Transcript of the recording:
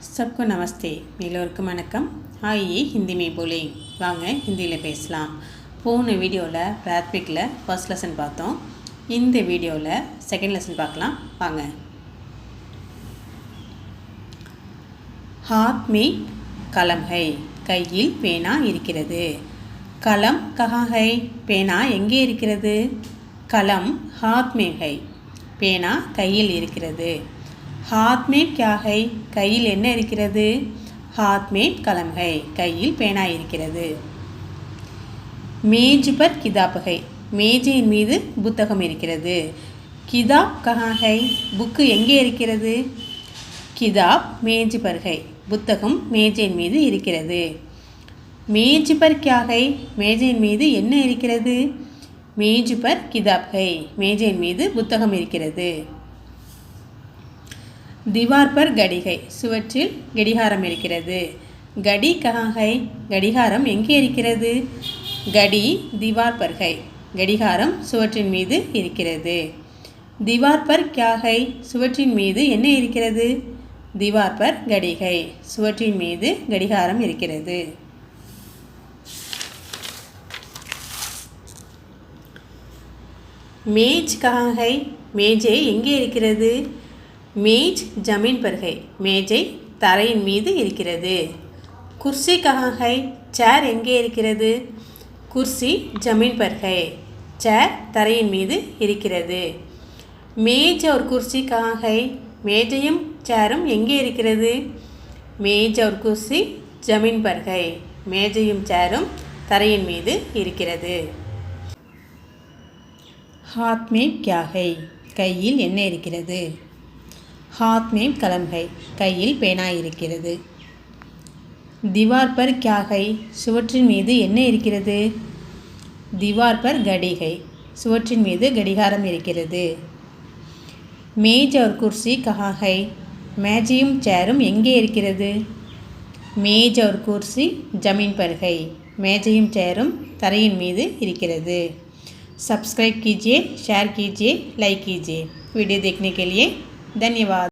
सबको नमस्ते எல்லோருக்கும் வணக்கம் ஆइए हिंदी में बोले வாங்க ஹிந்தியில் பேசலாம் போன வீடியோவில் பிராத்மிக்கில் ஃபர்ஸ்ட் லெசன் பார்த்தோம் இந்த வீடியோவில் செகண்ட் லெசன் பார்க்கலாம் வாங்க हाथ में कलम है கையில் பேனா இருக்கிறது கலம் कहाँ है பேனா எங்கே இருக்கிறது கலம் हाथ में है பேனா கையில் இருக்கிறது हाथ में क्या है கையில் என்ன இருக்கிறது हाथ में कलम है கையில் பேனா இருக்கிறது मेज पर किताब है மேஜையின் மீது புத்தகம் இருக்கிறது किताब कहाँ है புக்கு எங்கே இருக்கிறது किताब मेज पर है புத்தகம் மேஜையின் மீது இருக்கிறது मेज पर क्या है மேஜையின் மீது என்ன இருக்கிறது मेज पर किताब है மேஜையின் மீது புத்தகம் இருக்கிறது दीवार पर घड़ी है சுவற்றில் கடிகாரம் இருக்கிறது घड़ी कहाँ है கடிகாரம் எங்கே இருக்கிறது घड़ी दीवार पर है கடிகாரம் சுவற்றின் மீது இருக்கிறது दीवार पर क्या है சுவற்றின் மீது என்ன இருக்கிறது दीवार पर घड़ी है சுவற்றின் மீது கடிகாரம் இருக்கிறது मेज कहाँ है மேஜை எங்கே இருக்கிறது मेज जमीन पर है மேஜை தரையின் மீது இருக்கிறது कुर्सी कहाँ है சேர் எங்கே இருக்கிறது कुर्सी जमीन पर है சேர் தரையின் மீது இருக்கிறது मेज और कुर्सी कहाँ है மேஜையும் சேரும் எங்கே இருக்கிறது मेज और कुर्सी जमीन पर है மேஜையும் சேரும் தரையின் மீது இருக்கிறது हाथ में क्या है கையில் என்ன இருக்கிறது हाथ में कलम है கையில் பேனா இருக்கிறது दीवार पर क्या है சுவற்றின் மீது என்ன இருக்கிறது दीवार पर घड़ी है சுவற்றின் மீது கடிகாரம் இருக்கிறது मेज और कुर्सी कहाँ है மேஜையும் சேரும் எங்கே இருக்கிறது मेज और कुर्सी जमीन पर है மேஜையும் சேரும் தரையின் மீது இருக்கிறது सब्सक्राइब कीजिए शेयर कीजिए लाइक कीजिए वीडियो देखने के लिए धन्यवाद।